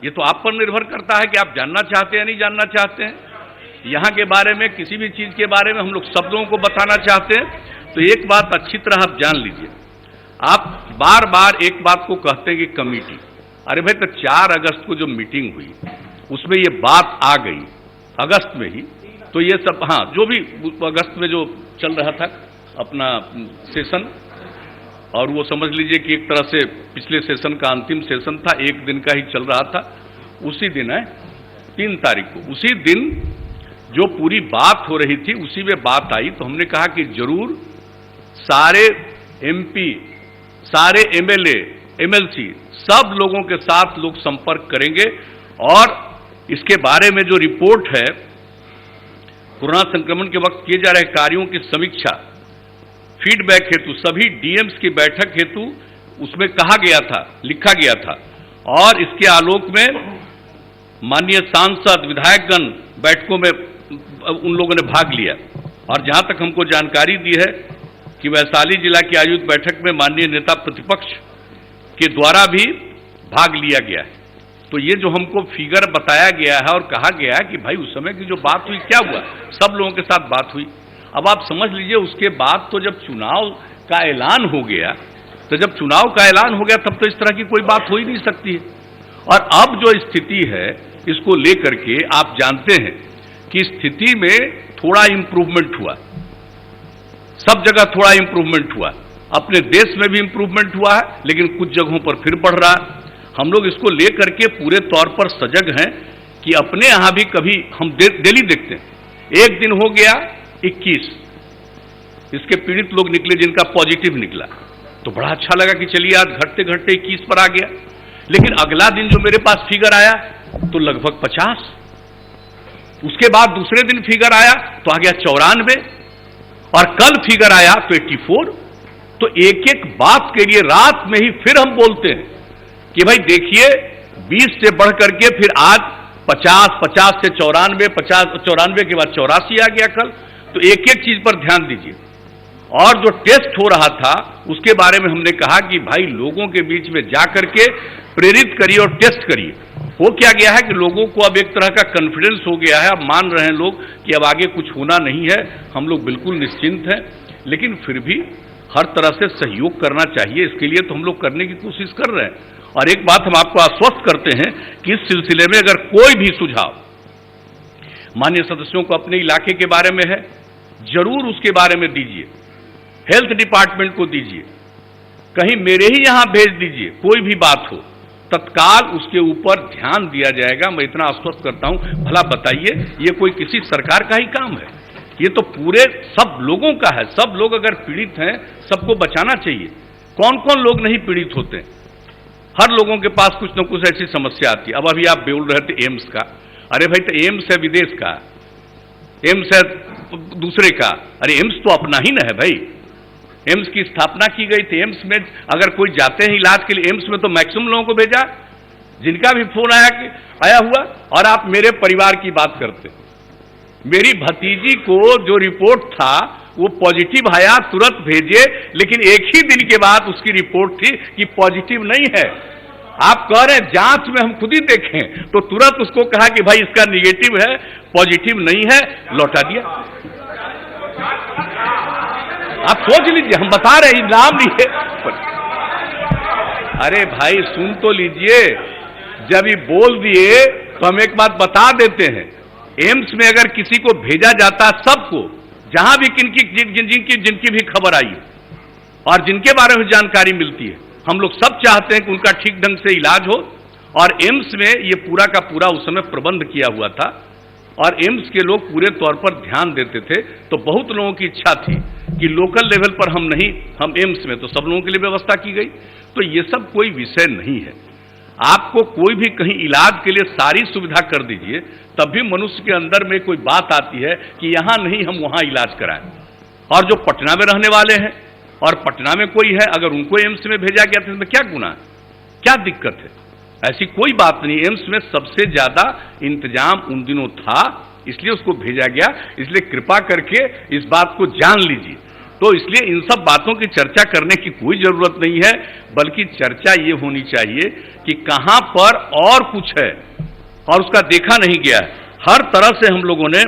ये तो आप पर निर्भर करता है कि आप जानना चाहते हैं या नहीं जानना चाहते हैं। यहाँ के बारे में, किसी भी चीज़ के बारे में हम लोग सब लोगों को बताना चाहते हैं। तो एक बात अच्छी तरह आप जान लीजिए, आप बार बार एक बात को कहते हैं कि कमेटी, अरे भाई तो 4 अगस्त को जो मीटिंग हुई उसमें ये बात आ गई अगस्त में ही, तो ये सब, हाँ, जो भी अगस्त में जो चल रहा था अपना सेशन, और वो समझ लीजिए कि एक तरह से पिछले सेशन का अंतिम सेशन था, एक दिन का ही चल रहा था। उसी दिन है 3 तारीख को, उसी दिन जो पूरी बात हो रही थी उसी में बात आई, तो हमने कहा कि जरूर सारे एमपी, सारे एमएलए, एमएलसी, सब लोगों के साथ लोग संपर्क करेंगे और इसके बारे में जो रिपोर्ट है, कोरोना संक्रमण के वक्त किए जा रहे कार्यों की समीक्षा, फीडबैक हेतु सभी डीएम्स की बैठक हेतु उसमें कहा गया था, लिखा गया था, और इसके आलोक में माननीय सांसद, विधायकगण बैठकों में उन लोगों ने भाग लिया। और जहां तक हमको जानकारी दी है कि वैशाली जिला की आयोजित बैठक में माननीय नेता प्रतिपक्ष के द्वारा भी भाग लिया गया है। तो ये जो हमको फिगर बताया गया है और कहा गया है कि भाई उस समय की जो बात हुई, क्या हुआ, सब लोगों के साथ बात हुई। अब आप समझ लीजिए, उसके बाद तो जब चुनाव का ऐलान हो गया, तो जब चुनाव का ऐलान हो गया तब तो इस तरह की कोई बात हो ही नहीं सकती है। और अब जो स्थिति है इसको लेकर के आप जानते हैं कि स्थिति में थोड़ा इंप्रूवमेंट हुआ, सब जगह थोड़ा इंप्रूवमेंट हुआ, अपने देश में भी इंप्रूवमेंट हुआ है, लेकिन कुछ जगहों पर फिर बढ़ रहा है। हम लोग इसको लेकर के पूरे तौर पर सजग हैं कि अपने यहां भी कभी हम डेली देखते हैं, एक दिन हो गया 21 इसके पीड़ित लोग निकले जिनका पॉजिटिव निकला, तो बड़ा अच्छा लगा कि चलिए आज घटते घटते 21 पर आ गया। लेकिन अगला दिन जो मेरे पास फिगर आया तो लगभग 50, उसके बाद दूसरे दिन फिगर आया तो आ गया 94, और कल फिगर आया तो 84। तो एक एक बात के लिए रात में ही फिर हम बोलते हैं कि भाई देखिए 20 से बढ़ करके फिर आज 50, 50 से 94, 50, 94 के बाद 84 आ गया कल। तो एक एक चीज पर ध्यान दीजिए। और जो टेस्ट हो रहा था उसके बारे में हमने कहा कि भाई लोगों के बीच में जाकर के प्रेरित करिए और टेस्ट करिए। हो क्या गया है कि लोगों को अब एक तरह का कॉन्फिडेंस हो गया है, अब मान रहे हैं लोग कि अब आगे कुछ होना नहीं है, हम लोग बिल्कुल निश्चिंत हैं। लेकिन फिर भी हर तरह से सहयोग करना चाहिए, इसके लिए तो हम लोग करने की कोशिश कर रहे हैं। और एक बात हम आपको आश्वस्त करते हैं कि इस सिलसिले में अगर कोई भी सुझाव माननीय सदस्यों को अपने इलाके के बारे में है, जरूर उसके बारे में दीजिए, हेल्थ डिपार्टमेंट को दीजिए, कहीं मेरे ही यहां भेज दीजिए, कोई भी बात हो तत्काल उसके ऊपर ध्यान दिया जाएगा। मैं इतना आश्वस्त करता हूं। भला बताइए, ये कोई किसी सरकार का ही काम है, ये तो पूरे सब लोगों का है। सब लोग अगर पीड़ित हैं, सबको बचाना चाहिए। कौन कौन लोग नहीं पीड़ित होते हैं? हर लोगों के पास कुछ न कुछ ऐसी समस्या आती है। अब अभी आप बोल रहे थे एम्स का, अरे भाई तो एम्स है विदेश का, एम्स है दूसरे का, अरे एम्स तो अपना ही ना है भाई। एम्स की स्थापना की गई थी, एम्स में अगर कोई जाते हैं इलाज के लिए, एम्स में तो मैक्सिमम लोगों को भेजा जिनका भी फोन आया हुआ। और आप मेरे परिवार की बात करते, मेरी भतीजी को जो रिपोर्ट था वो पॉजिटिव आया, तुरंत भेजे, लेकिन एक ही दिन के बाद उसकी रिपोर्ट थी कि पॉजिटिव नहीं है। आप कह रहे हैं जांच में हम खुद ही देखें, तो तुरंत उसको कहा कि भाई इसका निगेटिव है, पॉजिटिव नहीं है, लौटा दिया। आप सोच लीजिए, हम बता रहे हैं, नाम नहीं है। अरे भाई सुन तो लीजिए, जब ये बोल दिए तो हम एक बात बता देते हैं। एम्स में अगर किसी को भेजा जाता, सबको, जहां भी जिनकी भी खबर आई और जिनके बारे में जानकारी मिलती है, हम लोग सब चाहते हैं कि उनका ठीक ढंग से इलाज हो। और एम्स में ये पूरा का पूरा उस समय प्रबंध किया हुआ था और एम्स के लोग पूरे तौर पर ध्यान देते थे। तो बहुत लोगों की इच्छा थी कि लोकल लेवल पर हम नहीं, हम एम्स में, तो सब लोगों के लिए व्यवस्था की गई। तो ये सब कोई विषय नहीं है। आपको कोई भी कहीं इलाज के लिए सारी सुविधा कर दीजिए, तब भी मनुष्य के अंदर में कोई बात आती है कि यहां नहीं, हम वहां इलाज कराएं। और जो पटना में रहने वाले हैं और पटना में कोई है, अगर उनको एम्स में भेजा गया तो क्या गुनाह है, क्या दिक्कत है? ऐसी कोई बात नहीं। एम्स में सबसे ज्यादा इंतजाम उन दिनों था, इसलिए उसको भेजा गया। इसलिए कृपा करके इस बात को जान लीजिए। तो इसलिए इन सब बातों की चर्चा करने की कोई जरूरत नहीं है, बल्कि चर्चा ये होनी चाहिए कि कहां पर और कुछ है और उसका देखा नहीं गया है। हर तरह से हम लोगों ने